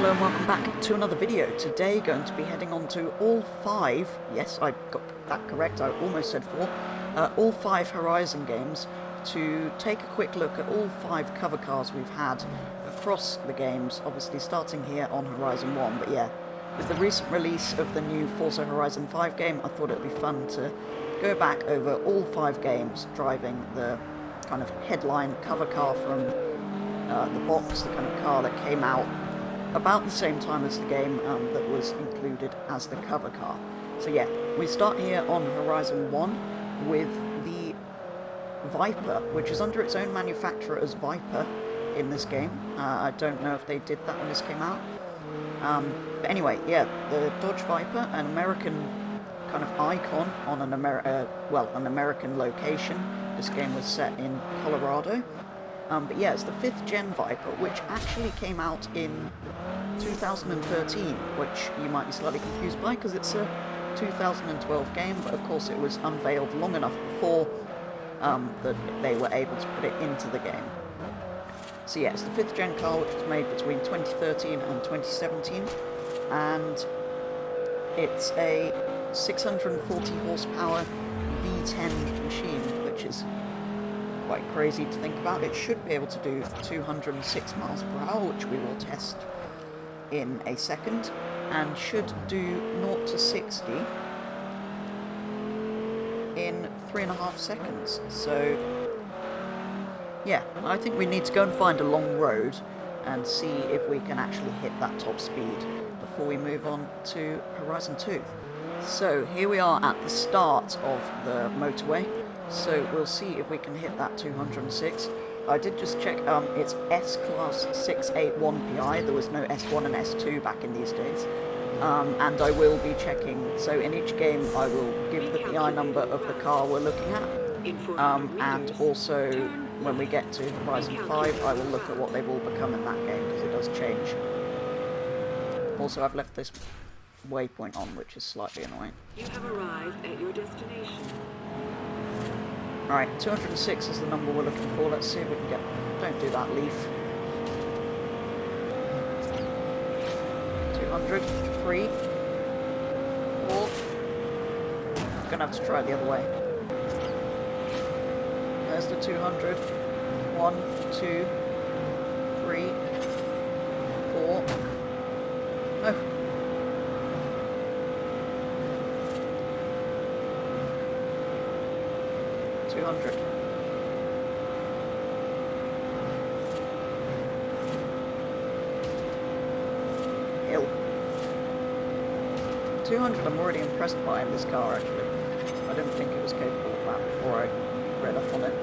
Hello and welcome back to another video. Today going to be heading on to all 5, yes I got that correct, I almost said 4, all 5 Horizon games to take a quick look at all 5 cover cars we've had across the games, obviously starting here on Horizon 1, but yeah, with the recent release of the new Forza Horizon 5 game, I thought it would be fun to go back over all 5 games, driving the kind of headline cover car from the box, the kind of car that came out about the same time as the game that was included as the cover car. So yeah, we start here on Horizon 1 with the Viper, which is under its own manufacturer as Viper in this game. I don't know if they did that when this came out. But anyway, yeah, the Dodge Viper, an American kind of icon on an American location. This game was set in Colorado. But yeah, it's the 5th gen Viper, which actually came out in 2013, which you might be slightly confused by because it's a 2012 game, but of course it was unveiled long enough before that they were able to put it into the game. So yeah, it's the 5th gen car, which was made between 2013 and 2017, and it's a 640 horsepower V10 machine, which is quite crazy to think about. It should be able to do 206 miles per hour, which we will test in a second, and should do 0 to 60 in 3.5 seconds. So yeah, I think we need to go and find a long road and see if we can actually hit that top speed before we move on to Horizon 2. So here we are at the start of the motorway. So we'll see if we can hit that 206. I did just check, it's S-Class 681 PI, there was no S1 and S2 back in these days. And I will be checking, so in each game I will give the PI number of the car we're looking at. And also, when we get to Horizon 5, I will look at what they've all become in that game, because it does change. Also, I've left this waypoint on, which is slightly annoying. You have arrived at your destination. Alright, 206 is the number we're looking for. Let's see if we can get... Don't do that, Leaf. 200, 3, 4... I'm gonna have to try it the other way. There's the 200. 1, 2, 3, 4... No! 200. Hill. 200 I'm already impressed by in this car, actually. I didn't think it was capable of that before I read up on it.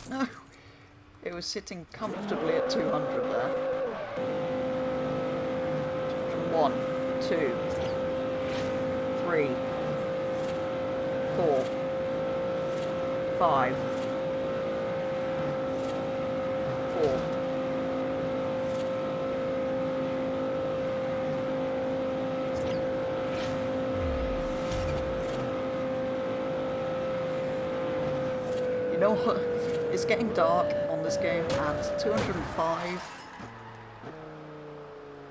No! It was sitting comfortably at 200 there. 1, 2, 3, 4, 5, 4. You know what? It's getting dark on this game, and 205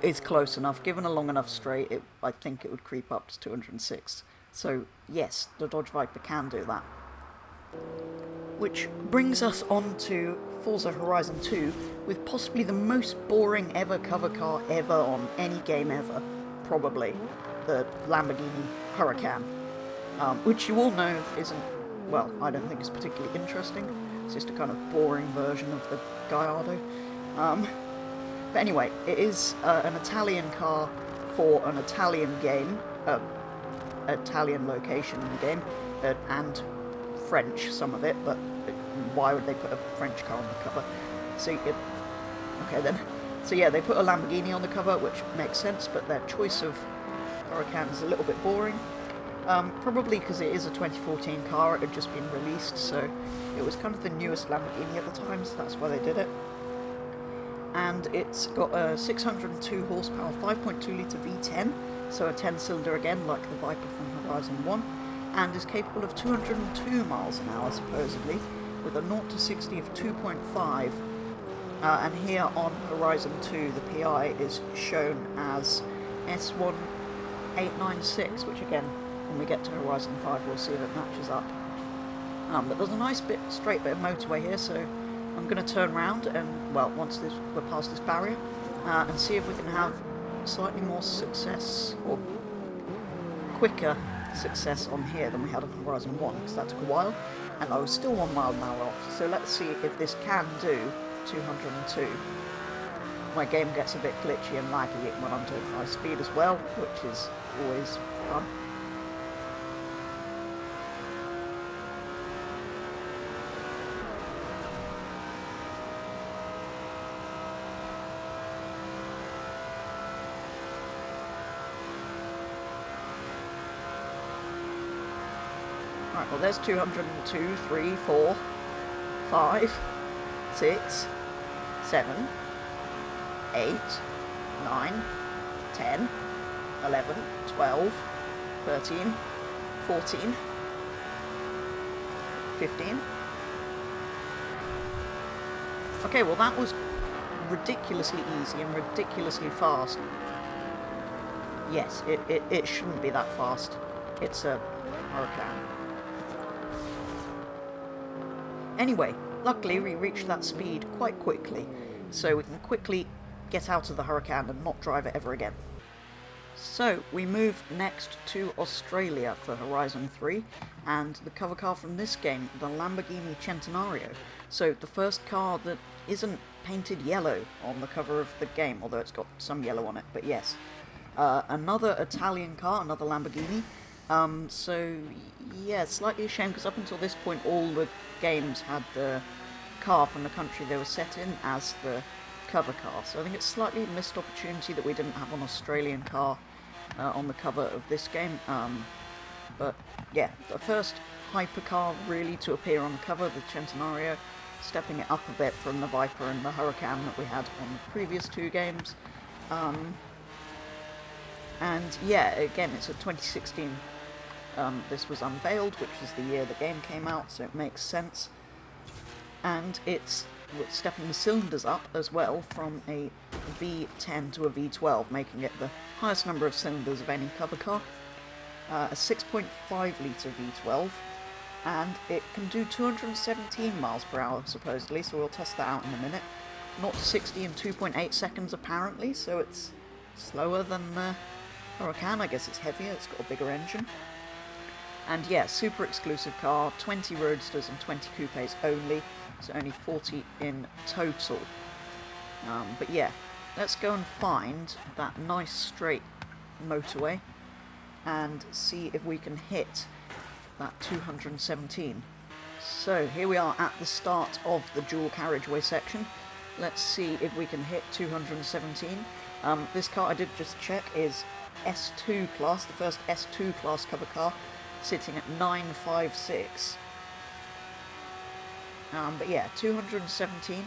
is close enough. Given a long enough straight, I think it would creep up to 206. So yes, the Dodge Viper can do that. Which brings us on to Forza Horizon 2, with possibly the most boring ever cover car ever on any game ever, probably, the Lamborghini Huracan, which you all know isn't, well, I don't think it's particularly interesting. It's just a kind of boring version of the Gallardo. But anyway, it is an Italian car for an Italian game, Italian location in the game, and French, some of it, but why would they put a French car on the cover? So, okay then. So yeah, they put a Lamborghini on the cover, which makes sense, but their choice of Huracan is a little bit boring. Probably because it is a 2014 car, it had just been released, so it was kind of the newest Lamborghini at the time, so that's why they did it. And it's got a 602 horsepower, 5.2 litre V10, so a 10-cylinder again, like the Viper from Horizon 1, and is capable of 202 miles an hour, supposedly, with a 0 to 60 of 2.5. And here on Horizon 2, the PI is shown as S1896, which again, when we get to Horizon 5, we'll see that it matches up. But there's a nice straight bit of motorway here, so I'm going to turn around and, well, once we're past this barrier, and see if we can have slightly more success, or quicker success on here than we had on Horizon 1, because that took a while, and I was still 1 mile an hour off, so let's see if this can do 202. My game gets a bit glitchy and laggy when I'm doing high speed as well, which is always fun. Right, well there's 202, 3, 4, 5, 6, 7, 8, 9, 10, 11, 12, 13, 14, 15. Okay, well that was ridiculously easy and ridiculously fast. Yes, it shouldn't be that fast. It's a Hurricane. Anyway, luckily we reached that speed quite quickly, so we can quickly get out of the Hurricane and not drive it ever again. So, we move next to Australia for Horizon 3, and the cover car from this game, the Lamborghini Centenario. So, the first car that isn't painted yellow on the cover of the game, although it's got some yellow on it, but yes. Another Italian car, another Lamborghini. So, yeah, slightly ashamed, because up until this point all the games had the car from the country they were set in as the cover car. So I think it's slightly missed opportunity that we didn't have an Australian car on the cover of this game. But yeah, the first hypercar really to appear on the cover, the Centenario, stepping it up a bit from the Viper and the Hurricane that we had on the previous two games. And yeah, again, it's a 2016. This was unveiled, which is the year the game came out, so it makes sense. And it's stepping the cylinders up as well from a V10 to a V12, making it the highest number of cylinders of any cover car. A 6.5 litre V12, and it can do 217 miles per hour supposedly, so we'll test that out in a minute. 0 to 60 in 2.8 seconds apparently, so it's slower than the Hurricane. I guess it's heavier, it's got a bigger engine. And yeah, super exclusive car, 20 roadsters and 20 coupes only, so only 40 in total. But yeah, let's go and find that nice straight motorway and see if we can hit that 217. So here we are at the start of the dual carriageway section. Let's see if we can hit 217. This car, I did just check, is S2 class, the first S2 class cover car, sitting at 956. But yeah, 217.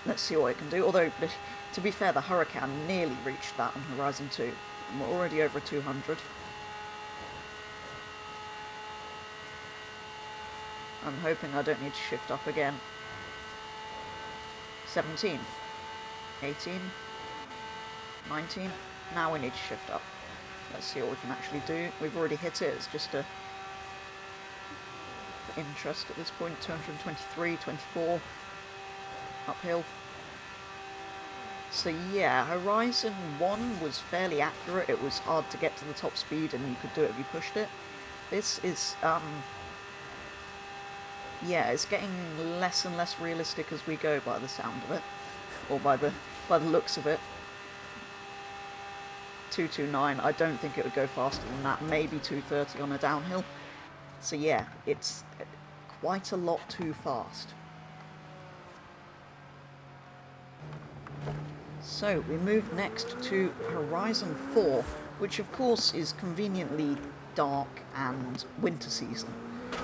Let's see what it can do. Although, to be fair, the Hurricane nearly reached that on Horizon 2. And we're already over 200. I'm hoping I don't need to shift up again. 17. 18. 19. Now we need to shift up. Let's see what we can actually do. We've already hit it. It's just a interest at this point. 223, 24. Uphill. So yeah, Horizon 1 was fairly accurate. It was hard to get to the top speed and you could do it if you pushed it. This is, yeah, it's getting less and less realistic as we go by the sound of it. Or by the looks of it. 229, I don't think it would go faster than that, maybe 230 on a downhill. So yeah, it's quite a lot too fast. So we move next to Horizon 4, which of course is conveniently dark and winter season,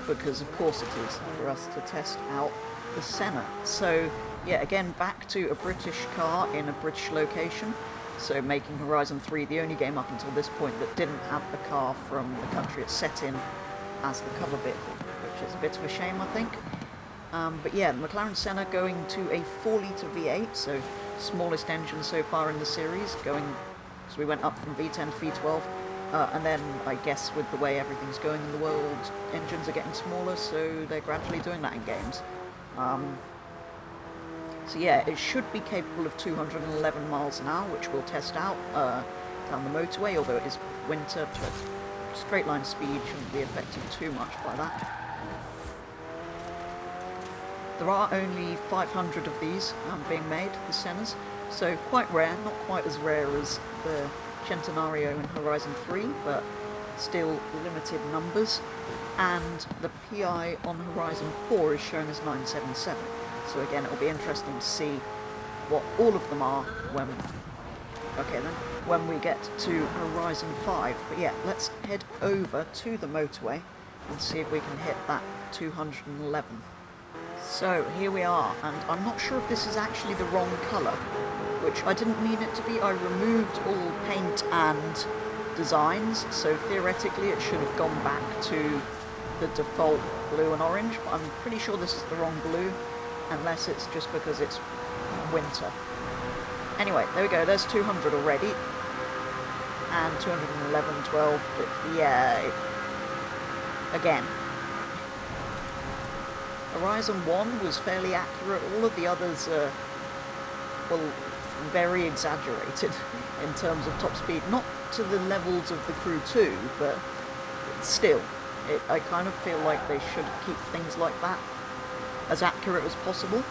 because of course it is, for us to test out the Senna. So yeah, again, back to a British car in a British location. so making Horizon 3 the only game up until this point that didn't have the car from the country it's set in as the cover vehicle, which is a bit of a shame, I think. But yeah, the McLaren Senna going to a 4-litre V8, so smallest engine so far in the series, going, so we went up from V10 to V12, and then I guess with the way everything's going in the world, engines are getting smaller, so they're gradually doing that in games. So yeah, it should be capable of 211 miles an hour, which we'll test out down the motorway, although it is winter, but straight line speed shouldn't be affected too much by that. There are only 500 of these being made, the Sennas, so quite rare, not quite as rare as the Centenario in Horizon 3, but still limited numbers, and the PI on Horizon 4 is shown as 977, so again it'll be interesting to see what all of them are when we get to Horizon 5. But yeah, let's head over to the motorway and see if we can hit that 211. So here we are, and I'm not sure if this is actually the wrong colour, which I didn't mean it to be. I removed all paint and designs, so theoretically it should have gone back to the default blue and orange, but I'm pretty sure this is the wrong blue, unless it's just because it's winter. Anyway, there we go, there's 200 already, and 211, 12, yeah, again. Horizon 1 was fairly accurate, all of the others are, well, very exaggerated in terms of top speed, not to the levels of the Crew 2, but still, I kind of feel like they should keep things like that as accurate as possible.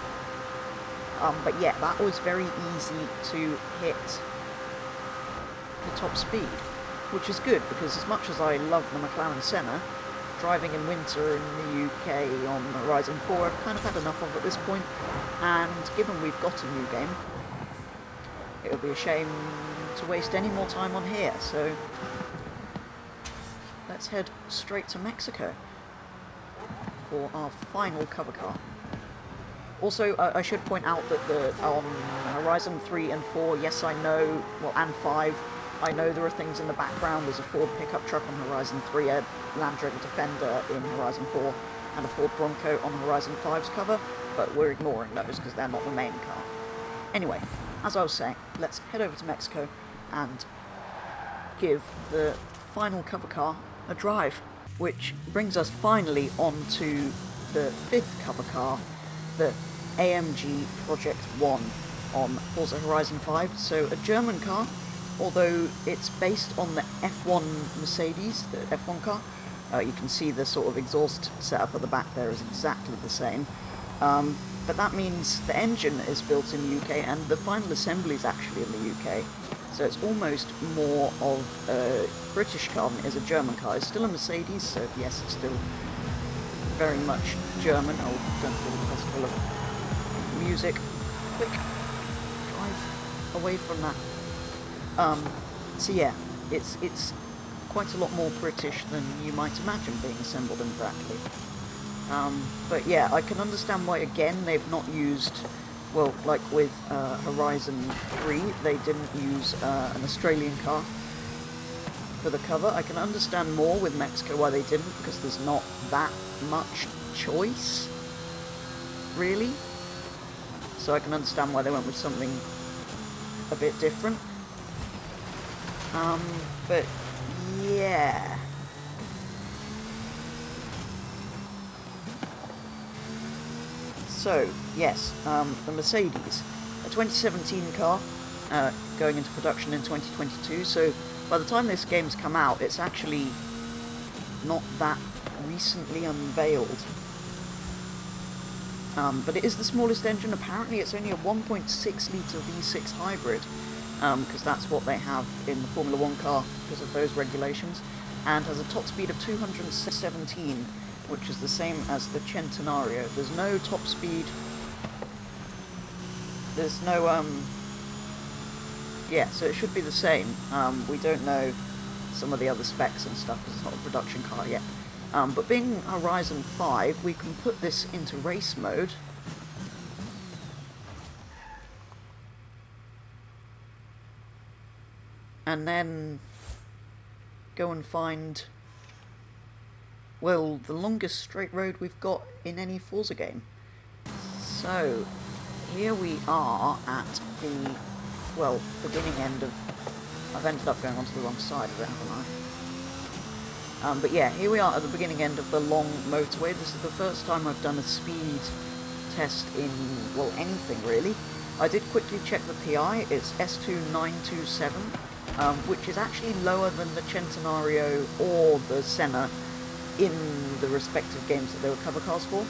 But yeah, that was very easy to hit the top speed, which is good, because as much as I love the McLaren Senna, driving in winter in the UK on Horizon 4, I've kind of had enough of at this point, and given we've got a new game, it would be a shame to waste any more time on here, so let's head straight to Mexico for our final cover car. Also, I should point out that on Horizon 3 and 4, yes I know, well, and 5, I know there are things in the background. There's a Ford pickup truck on Horizon 3, a Land Rover Defender in Horizon 4, and a Ford Bronco on Horizon 5's cover, but we're ignoring those because they're not the main car. Anyway, as I was saying, let's head over to Mexico and give the final cover car a drive, which brings us finally onto the 5th cover car, the AMG Project 1 on Forza Horizon 5. So a German car, although it's based on the F1 Mercedes, the F1 car. You can see the sort of exhaust setup at the back there is exactly the same. But that means the engine is built in the UK and the final assembly is actually in the UK. So it's almost more of a British car than it is a German car. It's still a Mercedes, so yes, it's still very much German. Oh, don't feel the festival of music. Quick, drive away from that. So yeah, it's quite a lot more British than you might imagine being assembled in Brackley. But yeah, I can understand why, again, they've not used, well, like with Horizon 3, they didn't use an Australian car for the cover. I can understand more with Mexico why they didn't, because there's not that much choice, really. So I can understand why they went with something a bit different. But yeah. So, yes, the Mercedes, a 2017 car, going into production in 2022, so by the time this game's come out, it's actually not that recently unveiled. But it is the smallest engine. Apparently it's only a 1.6-litre V6 hybrid, because that's what they have in the Formula 1 car because of those regulations, and has a top speed of 217, which is the same as the Centenario. There's no top speed, there's no, yeah, so it should be the same. We don't know some of the other specs and stuff because it's not a production car yet. But being Horizon 5, we can put this into race mode. and then go and find, well, the longest straight road we've got in any Forza game. So, here we are at the, well, beginning end of... I've ended up going onto the wrong side of it, haven't I? But yeah, here we are at the beginning end of the long motorway. This is the first time I've done a speed test in, well, anything really. I did quickly check the PI. It's S2927, which is actually lower than the Centenario or the Senna in the respective games that they were cover cars for.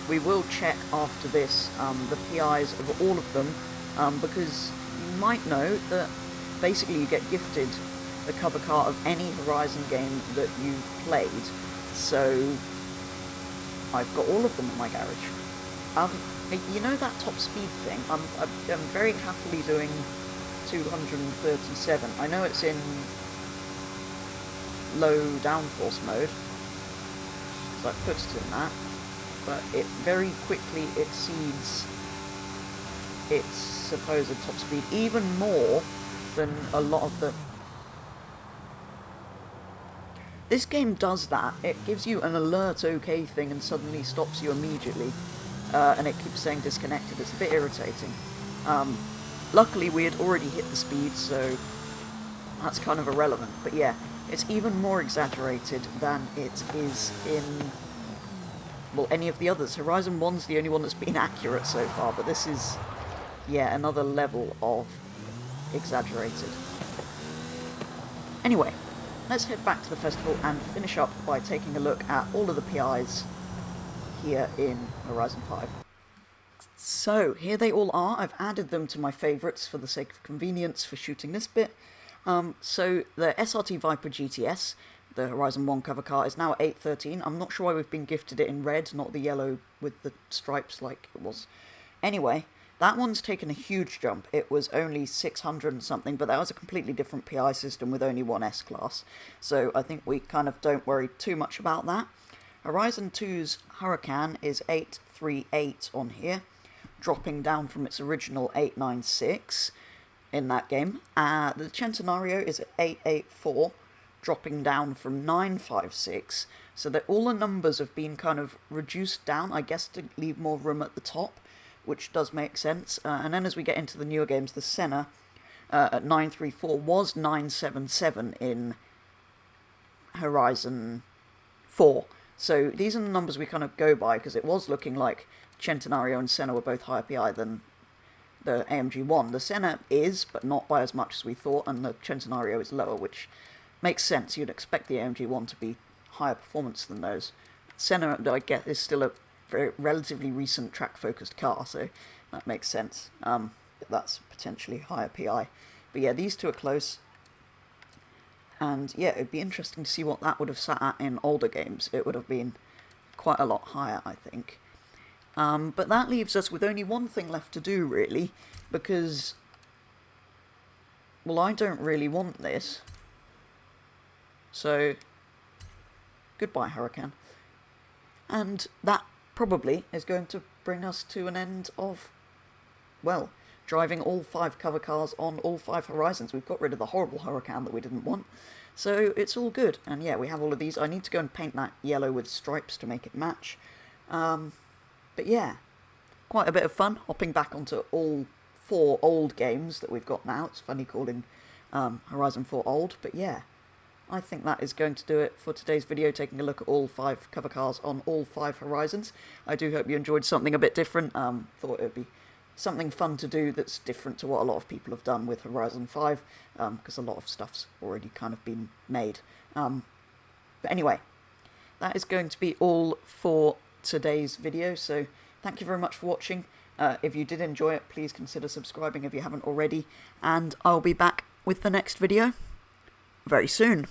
We will check after this the PIs of all of them, because you might know that basically you get gifted the cover car of any Horizon game that you've played, so I've got all of them in my garage. You know that top speed thing? I'm very happily doing 237. I know it's in low downforce mode, so I put it in that, but it very quickly exceeds its supposed top speed, even more than a lot of the... This game does that. It gives you an alert OK thing and suddenly stops you immediately, and it keeps saying disconnected. It's a bit irritating. Luckily we had already hit the speed, so that's kind of irrelevant, but yeah, it's even more exaggerated than it is in, well, any of the others. Horizon 1's the only one that's been accurate so far, but this is, yeah, another level of exaggerated. Anyway, let's head back to the festival and finish up by taking a look at all of the PIs here in Horizon 5. So, here they all are. I've added them to my favourites for the sake of convenience for shooting this bit. So, the SRT Viper GTS, the Horizon 1 cover car, is now at 813. I'm not sure why we've been gifted it in red, not the yellow with the stripes like it was. Anyway, that one's taken a huge jump. It was only 600 and something, but that was a completely different PI system with only one S-Class. So I think we kind of don't worry too much about that. Horizon 2's Huracan is 838 on here, dropping down from its original 896 in that game. The Centenario is at 884, dropping down from 956. So that all the numbers have been kind of reduced down, I guess, to leave more room at the top, which does make sense. And then as we get into the newer games, the Senna at 934 was 977 in Horizon 4. So these are the numbers we kind of go by, because it was looking like Centenario and Senna were both higher PI than the AMG 1. The Senna is, but not by as much as we thought, and the Centenario is lower, which makes sense. You'd expect the AMG 1 to be higher performance than those. Senna, I get, is still a very relatively recent track-focused car, so that makes sense. That's potentially higher PI. But yeah, these two are close. And yeah, it'd be interesting to see what that would have sat at in older games. It would have been quite a lot higher, I think. But that leaves us with only one thing left to do, really, because, well, I don't really want this. So, goodbye, Huracan. And that probably is going to bring us to an end of, well, driving all 5 cover cars on all 5 Horizons. We've got rid of the horrible Huracan that we didn't want, so it's all good. And yeah, we have all of these. I need to go and paint that yellow with stripes to make it match. But yeah, quite a bit of fun hopping back onto all 4 old games that we've got now. It's funny calling Horizon 4 old, but yeah. I think that is going to do it for today's video, taking a look at all 5 cover cars on all 5 Horizons. I do hope you enjoyed something a bit different. Thought it would be something fun to do that's different to what a lot of people have done with Horizon 5, because a lot of stuff's already kind of been made. But anyway, that is going to be all for today's video, so thank you very much for watching. If you did enjoy it, please consider subscribing if you haven't already, and I'll be back with the next video very soon.